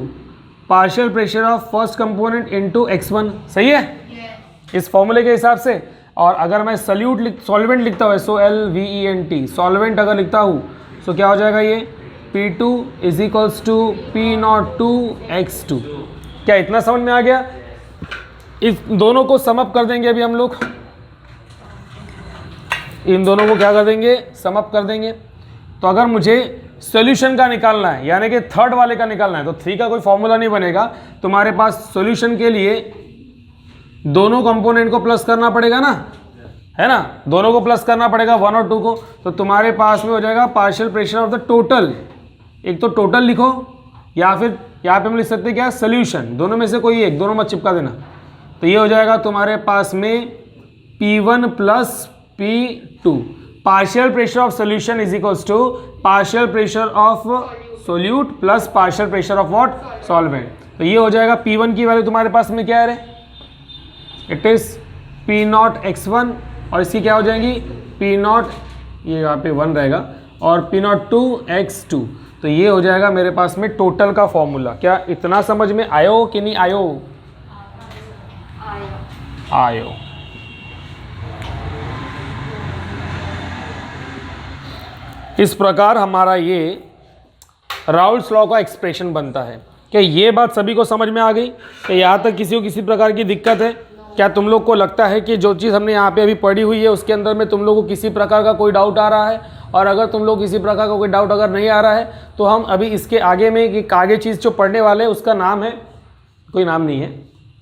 partial pressure of first component into x1। सही है इस फॉर्मूले के हिसाब से। और अगर मैं सॉल्वेंट लिखता हूँ SOLVENT, सॉल्वेंट अगर लिखता हूँ तो क्या हो जाएगा ये? P2 is equals to P02 x2। क्या इतना समझ में आ गया? इस दोनों को सम अप कर देंगे अभी हम लोग, इन दोनों को क्या कर देंगे? सम अप कर देंगे। तो अगर मुझे सॉल्यूशन का निकालना है, यानी कि थर्ड वाले का निकालना है, तो 3 का कोई फॉर्मूला नहीं बनेगा। तुम्हारे पास सॉल्यूशन के लिए दोनों कंपोनेंट को प्लस करना पड़ेगा ना, है ना? दोनों को प्लस करना पड़ेगा 1 और 2 को। तो तुम्हारे पास में हो जाएगा partial pressure of the total. एक तो टोटल लिखो या फिर यहाँ पे हम लिख सकते हैं क्या? सॉल्यूशन। दोनों में से कोई एक, दोनों मत चिपका देना। तो ये हो जाएगा तुम्हारे पास में P1 plus P2। Partial pressure of solution is equals to partial pressure of solute plus partial pressure of what? Solvent. तो ये हो जाएगा P1 की वैल्यू तुम्हारे पास में क्या है? इट इज P0 x1 और इसकी क्या हो जाएगी? P0, ये यहाँ पे 1 रहेगा, और P02 x2। तो ये हो जाएगा मेरे पास में टोटल का फॉर्मूला। क्या इतना समझ में आयो कि नहीं आयो? आयो। इस प्रकार हमारा ये राउल्ट्स लॉ का एक्सप्रेशन बनता है। क्या ये बात सभी को समझ में आ गई? कि यहाँ तक किसी को किसी प्रकार की दिक्कत है? क्या तुम लोग को लगता है कि जो चीज़ हमने यहाँ पे अभी पढ़ी हुई है उसके अंदर में तुम लोग को किसी प्रकार का कोई डाउट आ रहा है? और अगर तुम लोग किसी प्रकार का कोई डाउट अगर नहीं आ रहा है तो हम अभी इसके आगे में एक आगे चीज़ जो पढ़ने वाले हैं उसका नाम है, कोई नाम नहीं है,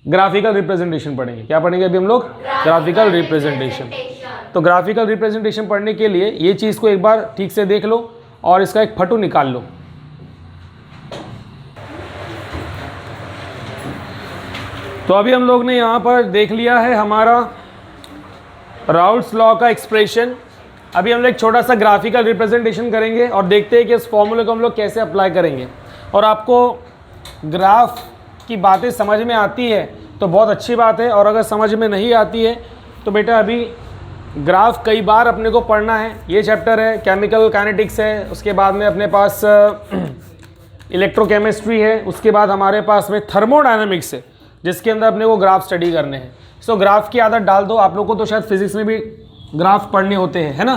ग्राफिकल रिप्रेजेंटेशन पढ़ेंगे। क्या पढ़ेंगे अभी हम लोग? Graphical representation. तो ग्राफिकल रिप्रेजेंटेशन पढ़ने के लिए ये चीज़ को एक बार ठीक से देख लो और इसका एक फोटो निकाल लो। तो अभी हम लोग ने यहाँ पर देख लिया है हमारा राउल्ट्स लॉ का एक्सप्रेशन। अभी हम लोग एक छोटा सा ग्राफिकल रिप्रेजेंटेशन करेंगे और देखते हैं कि इस फॉर्मूले को हम लोग कैसे अप्लाई करेंगे। और आपको ग्राफ की बातें समझ में आती है तो बहुत अच्छी बात है, और अगर समझ में नहीं आती है तो बेटा अभी ग्राफ कई बार अपने को पढ़ना है। ये चैप्टर है केमिकल काइनेटिक्स है, उसके बाद में अपने पास इलेक्ट्रोकेमिस्ट्री है, उसके बाद हमारे पास में थर्मोडायनामिक्स है जिसके अंदर अपने को ग्राफ स्टडी करने हैं। सो ग्राफ की आदत डाल दो। आप लोग को तो शायद फिजिक्स में भी ग्राफ पढ़ने होते हैं, है ना?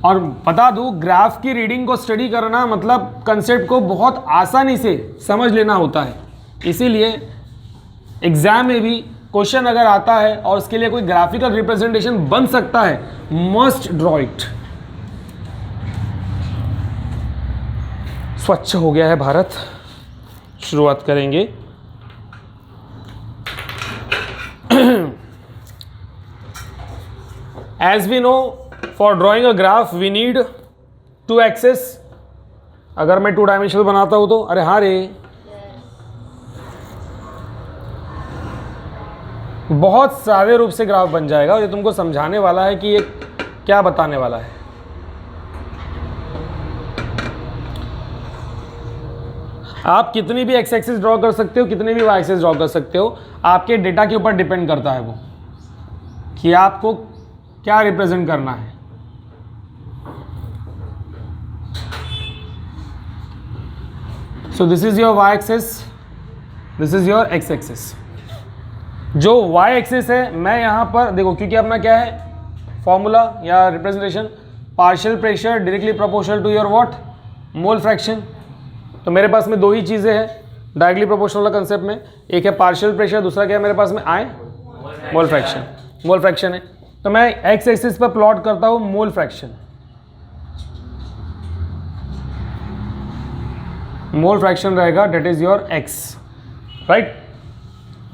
और बता दूँ, ग्राफ की रीडिंग को स्टडी करना मतलब कंसेप्ट को बहुत आसानी से समझ लेना होता है। इसीलिए एग्जाम में भी क्वेश्चन अगर आता है और उसके लिए कोई ग्राफिकल रिप्रेजेंटेशन बन सकता है, मस्ट ड्रॉ इट। स्वच्छ हो गया है भारत, शुरुआत करेंगे। As we know, for drawing a graph we need 2 axes। अगर मैं 2 डायमेंशनल बनाता हूं तो, अरे हाँ रे, बहुत सारे रूप से ग्राफ बन जाएगा। और ये तुमको समझाने वाला है कि ये क्या बताने वाला है। आप कितनी भी एक्स एक्सिस ड्रॉ कर सकते हो, कितनी भी वाई एक्सिस ड्रॉ कर सकते हो, आपके डेटा के ऊपर डिपेंड करता है वो कि आपको क्या रिप्रेजेंट करना है। So this is your Y axis, this is your X axis. जो वाई एक्सिस है, मैं यहाँ पर देखो, क्योंकि अपना क्या है फॉर्मूला या representation, partial pressure directly proportional to your what, mole fraction. तो मेरे पास में 2 ही चीज़ें हैं डायरेक्टली प्रोपोर्शनल कंसेप्ट में, एक है पार्शियल प्रेशर, दूसरा क्या है मेरे पास में आई, मोल फ्रैक्शन। मोल फ्रैक्शन है, तो मैं एक्स एक्सिस पर प्लॉट करता हूँ मोल फ्रैक्शन। मोल फ्रैक्शन रहेगा, that is your x, right.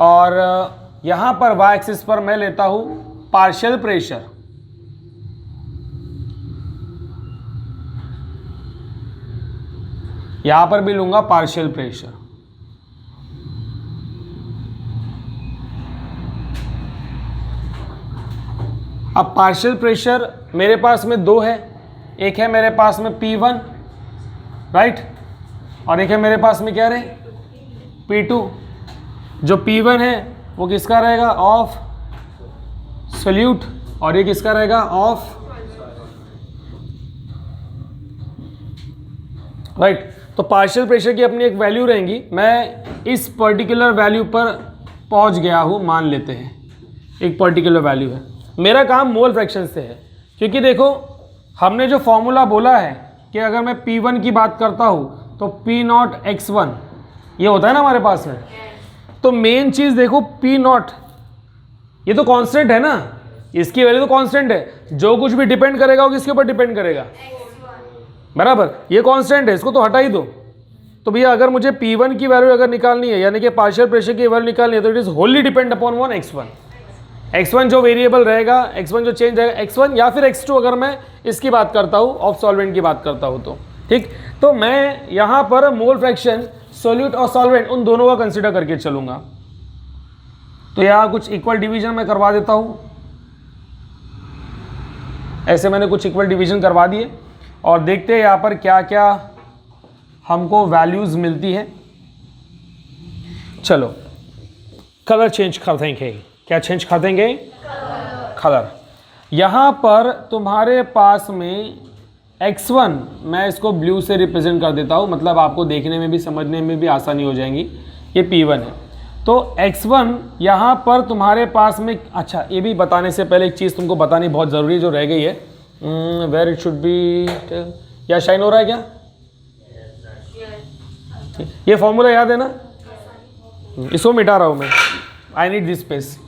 और यहाँ पर वाई एक्सिस पर मैं लेता हूँ पार्शियल प्रेशर। यहां पर भी लूंगा पार्शियल प्रेशर। अब पार्शियल प्रेशर मेरे पास में 2 है, एक है मेरे पास में P1, राइट, और एक है मेरे पास में क्या रहे P2। जो P1 है वो किसका रहेगा, ऑफ सॉल्यूट, और ये किसका रहेगा, ऑफ, राइट। तो पार्शियल प्रेशर की अपनी एक वैल्यू रहेंगी। मैं इस पर्टिकुलर वैल्यू पर पहुंच गया हूं, मान लेते हैं एक पर्टिकुलर वैल्यू है। मेरा काम मोल फ्रैक्शन से है, क्योंकि देखो हमने जो फॉर्मूला बोला है कि अगर मैं P1 की बात करता हूं तो P0 x1 ये होता है ना हमारे पास में। तो मेन चीज़ देखो P0, ये तो कांस्टेंट है ना, इसकी वैल्यू तो कांस्टेंट है। जो कुछ भी डिपेंड करेगा वो किसके ऊपर डिपेंड करेगा, बराबर, ये कांस्टेंट है, इसको तो हटा ही दो। तो भैया अगर मुझे P1 की वैल्यू अगर निकालनी है, यानी कि पार्शियल प्रेशर की वैल्यू निकालनी है, तो it is Holi depend upon one x1 जो वेरिएबल रहेगा, x1 जो चेंज रहेगा, x1 या फिर x2 अगर मैं इसकी बात करता हूँ, ऑफ सॉल्वेंट की बात करता हूँ तो ठीक। तो मैं यहाँ पर मोल फ्रैक्शन, सोल्यूट और सॉल्वेंट उन दोनों का कंसिडर करके चलूंगा। तो यहाँ कुछ इक्वल डिवीजन मैं करवा देता हूँ, ऐसे मैंने कुछ इक्वल डिवीजन करवा दिए और देखते हैं यहाँ पर क्या क्या हमको वैल्यूज मिलती है। चलो कलर चेंज कर देंगे, क्या चेंज कर देंगे, कलर। यहाँ पर तुम्हारे पास में x1, मैं इसको ब्लू से रिप्रेजेंट कर देता हूँ, मतलब आपको देखने में भी समझने में भी आसानी हो जाएगी। ये P1 है, तो x1 यहाँ पर तुम्हारे पास में, अच्छा ये भी बताने से पहले एक चीज़ तुमको बतानी बहुत ज़रूरी है जो रह गई है, वेयर इट शुड बी, या शाइन हो रहा है क्या, ये फॉर्मूला याद है ना, इसको मिटा रहा हूँ मैं, आई नीड दिस स्पेस,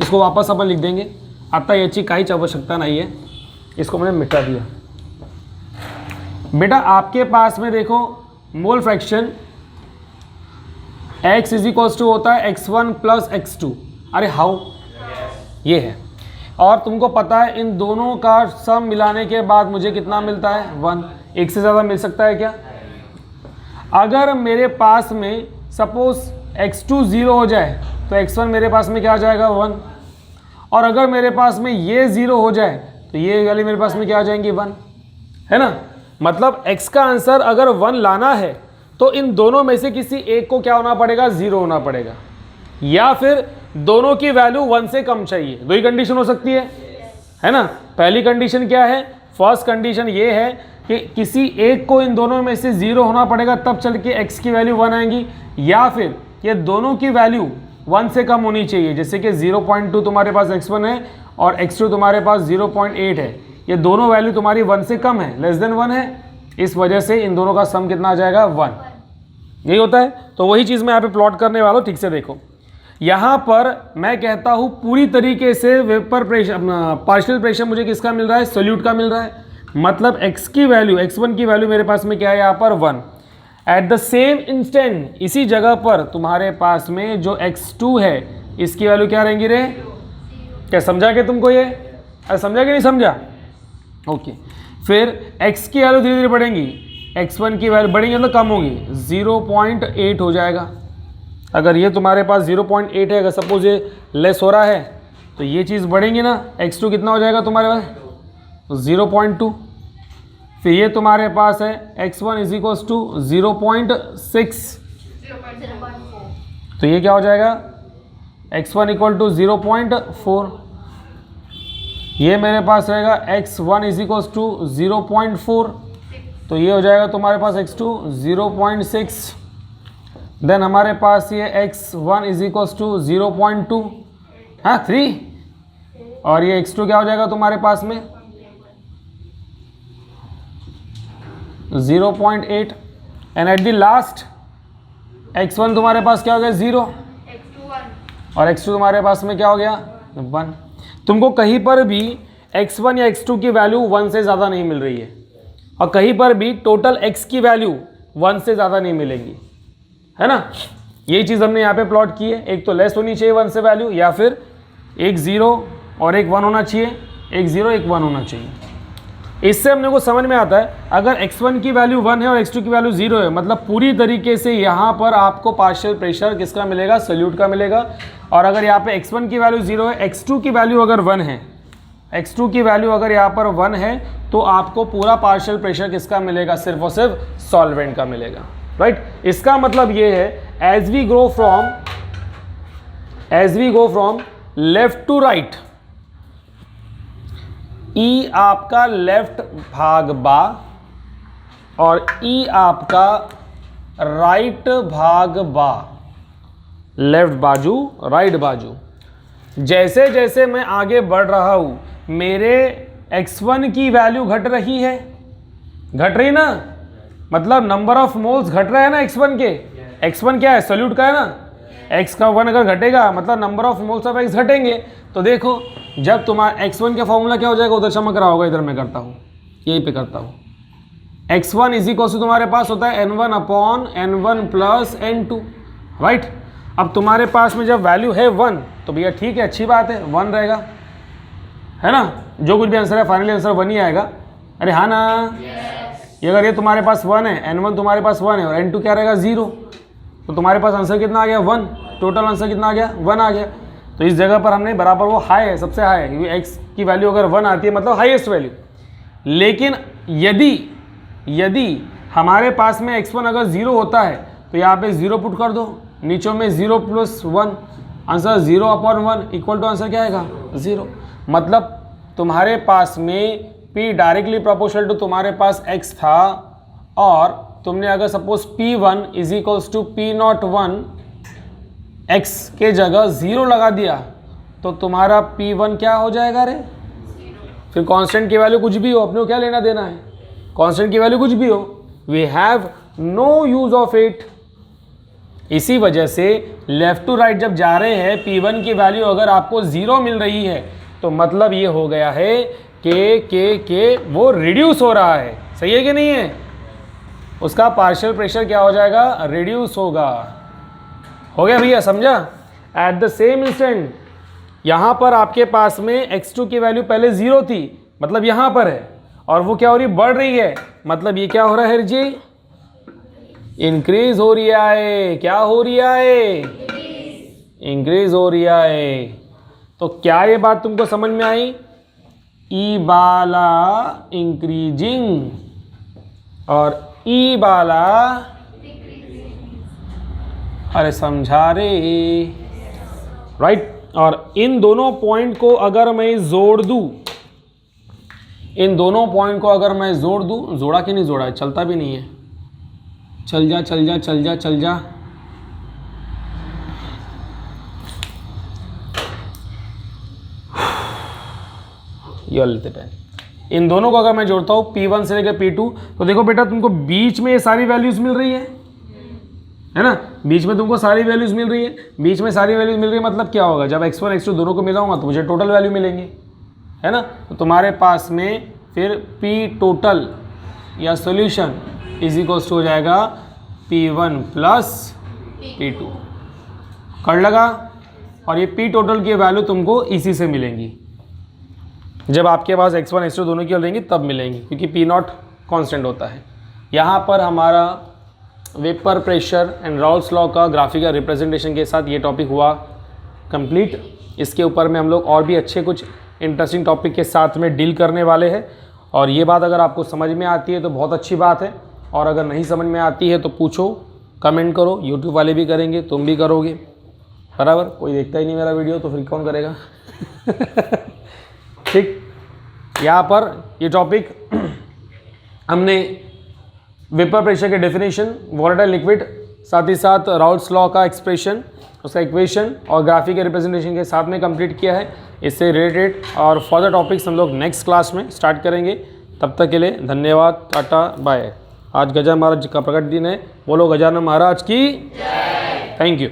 इसको वापस अपन लिख देंगे। आता याची काहीच आवश्यकता नहीं है, इसको मैंने मिटा दिया। बेटा आपके पास में देखो mole fraction x is equals to होता है x1 प्लस x2, अरे हाउ, ये है। और तुमको पता है इन दोनों का सम मिलाने के बाद मुझे कितना मिलता है, 1। एक से ज़्यादा मिल सकता है क्या? अगर मेरे पास में सपोज x2 0 हो जाए तो x1 मेरे पास में क्या आ जाएगा, 1। और अगर मेरे पास में ये 0 हो जाए तो ये वाली मेरे पास में क्या आ जाएंगी, 1, है ना। मतलब x का आंसर अगर 1 लाना है तो इन दोनों में से किसी एक को क्या होना पड़ेगा, 0 होना पड़ेगा, या फिर दोनों की वैल्यू 1 से कम चाहिए। दो ही कंडीशन हो सकती है ना। पहली कंडीशन क्या है, फर्स्ट कंडीशन ये है कि किसी एक को इन दोनों में से 0 होना पड़ेगा, तब चल के x की वैल्यू 1 आएंगी, या फिर ये दोनों की वैल्यू 1 से कम होनी चाहिए। जैसे कि 0.2 तुम्हारे पास x1 है और x2 तुम्हारे पास 0.8 है, ये दोनों वैल्यू तुम्हारी 1 से कम है, लेस देन 1 है, इस वजह से इन दोनों का सम कितना आ जाएगा 1। यही होता है। तो वही चीज़ मैं यहाँ पे प्लॉट करने वाला हूँ, ठीक से देखो। यहाँ पर मैं कहता हूँ पूरी तरीके से वेपर प्रेशर, पार्शियल प्रेशर मुझे किसका मिल रहा है, सोल्यूट का मिल रहा है। मतलब x की वैल्यू, x1 की वैल्यू मेरे पास में क्या है यहाँ पर 1। एट द सेम इंस्टेंट इसी जगह पर तुम्हारे पास में जो x2 है इसकी वैल्यू क्या रहेंगी रे? क्या समझा के तुमको ये? अरे समझा कि नहीं समझा? ओके। फिर x की वैल्यू धीरे धीरे बढ़ेंगी, x1 की वैल्यू बढ़ेंगी मतलब कम होगी, 0.8 हो जाएगा। अगर ये तुम्हारे पास 0.8 है, अगर सपोज ये लेस हो रहा है तो ये चीज़ बढ़ेंगी ना, x2 कितना हो जाएगा तुम्हारे पास 0.2। फिर ये तुम्हारे पास है x1 इज इक्वल्स टू 0.6, तो ये क्या हो जाएगा x1 इक्वल टू 0.4। ये मेरे पास रहेगा x1 इज इक्वल्स टू 0.4, तो ये हो जाएगा तुम्हारे पास x2 0.6। देन हमारे पास ये x1 इज इक्वल्स टू 0.2, हाँ 3, और ये x2 क्या हो जाएगा तुम्हारे पास में 0.8। And at the last x1 तुम्हारे पास क्या हो गया 0, और x2 तुम्हारे पास में क्या हो गया 1। तुमको कहीं पर भी x1 या x2 की वैल्यू 1 से ज़्यादा नहीं मिल रही है, और कहीं पर भी टोटल x की वैल्यू 1 से ज़्यादा नहीं मिलेंगी, है ना। यही चीज़ हमने यहाँ पे प्लॉट की है। एक तो लेस होनी चाहिए 1 से वैल्यू, या फिर एक 0 और एक 1 होना चाहिए, एक 0 एक 1 होना चाहिए। इससे हमने को समझ में आता है अगर x1 की वैल्यू 1 है और x2 की वैल्यू 0 है, मतलब पूरी तरीके से यहाँ पर आपको पार्शियल प्रेशर किसका मिलेगा, सोल्यूट का मिलेगा। और अगर यहाँ पे x1 की वैल्यू 0 है, x2 की वैल्यू अगर 1 है, x2 की वैल्यू अगर यहाँ पर 1 है, तो आपको पूरा पार्शियल प्रेशर किसका मिलेगा, सिर्फ और सिर्फ सॉल्वेंट का मिलेगा, राइट। इसका मतलब ये है as we go from left to right, ई आपका लेफ्ट भाग बा और ई आपका राइट भाग बा, लेफ्ट बाजू राइट बाजू। जैसे जैसे मैं आगे बढ़ रहा हूं मेरे x1 की वैल्यू घट रही है, घट रही ना, मतलब नंबर ऑफ मोल्स घट रहा है ना x1 के। x1 क्या है, सोल्यूट का है ना, x का 1 अगर घटेगा मतलब number of moles of x घटेंगे। तो देखो जब तुम्हारा x1 का फॉर्मूला क्या हो जाएगा, उधर चमक रहा होगा, इधर मैं करता हूँ, यहीं पे करता हूँ। x1 इज इक्वल टू तुम्हारे पास होता है n1 upon n1 plus n2, right. अब तुम्हारे पास में जब वैल्यू है 1 तो भैया ठीक है, अच्छी बात है, 1 रहेगा, है ना। जो कुछ भी आंसर है फाइनली आंसर 1 ही आएगा। अरे हाँ ना, ये अगर ये तुम्हारे पास 1 है, n1 तुम्हारे पास 1 है और n2 क्या रहेगा 0, तो तुम्हारे पास आंसर कितना आ गया 1, टोटल आंसर कितना आ गया 1 आ गया। तो इस जगह पर हमने बराबर वो हाई है, सबसे हाई है, क्योंकि x की वैल्यू अगर 1 आती है मतलब हाईएस्ट वैल्यू। लेकिन यदि हमारे पास में x1 अगर 0 होता है तो यहाँ पे 0 पुट कर दो, नीचों में 0 plus 1, answer 0 upon 1 equal to answer क्या आएगा 0। मतलब तुम्हारे पास में p डायरेक्टली प्रोपोर्शनल टू तुम्हारे पास x था, और तुमने अगर suppose P1 is equals to P01 x के जगह 0 लगा दिया तो तुम्हारा P1 क्या हो जाएगा रे। फिर कांस्टेंट की वैल्यू कुछ भी हो, अपने को क्या लेना देना है, कांस्टेंट की वैल्यू कुछ भी हो, we have no use of it. इसी वजह से लेफ्ट टू राइट जब जा रहे हैं P1 की वैल्यू अगर आपको 0 मिल रही है तो मतलब ये हो गया है के वो रिड्यूस हो रहा है, सही है कि नहीं है, उसका पार्शियल प्रेशर क्या हो जाएगा, रिड्यूस होगा। हो गया भैया, समझा। एट द सेम इंस्टेंट यहाँ पर आपके पास में x2 की वैल्यू पहले 0 थी, मतलब यहाँ पर है, और वो क्या हो रही है, बढ़ रही है, मतलब ये क्या हो रहा है जी, इंक्रीज हो रहा है। क्या हो रहा है, इंक्रीज हो रहा है। तो क्या ये बात तुमको समझ में आई, ई बाला इंक्रीजिंग और ई बाला, अरे समझा रे, राइट। और इन दोनों पॉइंट को अगर मैं जोड़ दूं, इन दोनों पॉइंट को अगर मैं जोड़ दूं, जोड़ा कि नहीं जोड़ा है, चलता भी नहीं है, चल जा चल जा चल जा चल जा, ये लेते पेन। इन दोनों को अगर मैं जोड़ता हूँ P1 से लेकर P2, तो देखो बेटा तुमको बीच में ये सारी वैल्यूज़ मिल रही है ना, बीच में तुमको सारी वैल्यूज़ मिल रही है। बीच में सारी वैल्यूज़ मिल रही है मतलब क्या होगा, जब x1 x2 दोनों को मिलाऊंगा तो मुझे टोटल वैल्यू मिलेंगे, है ना। तो तुम्हारे पास में फिर P टोटल या सोल्यूशन इज इक्वल्स टू हो जाएगा P1 प्लस P2, कर लगा। और ये P टोटल की वैल्यू तुमको इसी से मिलेंगी, जब आपके पास x1 x2 दोनों की रहेंगी तब मिलेंगी, क्योंकि P0 कांस्टेंट होता है। यहाँ पर हमारा vapour pressure and Raoult's law का ग्राफिकल रिप्रेजेंटेशन के साथ ये टॉपिक हुआ कंप्लीट। इसके ऊपर में हम लोग और भी अच्छे कुछ इंटरेस्टिंग टॉपिक के साथ में डील करने वाले हैं। और ये बात अगर आपको समझ में आती है तो बहुत अच्छी बात है, और अगर नहीं समझ में आती है तो पूछो, कमेंट करो, यूट्यूब वाले भी करेंगे, तुम भी करोगे, बराबर। कोई देखता ही नहीं मेरा वीडियो तो फिर कौन करेगा ठीक। यहाँ पर ये टॉपिक हमने वेपर प्रेशर के डेफिनेशन, वॉलेटाइल लिक्विड, साथ ही साथ राउल्स लॉ का एक्सप्रेशन, उसका इक्वेशन और ग्राफिक के रिप्रेजेंटेशन के साथ में कंप्लीट किया है। इससे रिलेटेड और फर्दर टॉपिक्स हम लोग नेक्स्ट क्लास में स्टार्ट करेंगे। तब तक के लिए धन्यवाद, टाटा, बाय। आज गजानन महाराज का प्रकट दिन है, बोलो गजानन महाराज की जय। Thank you.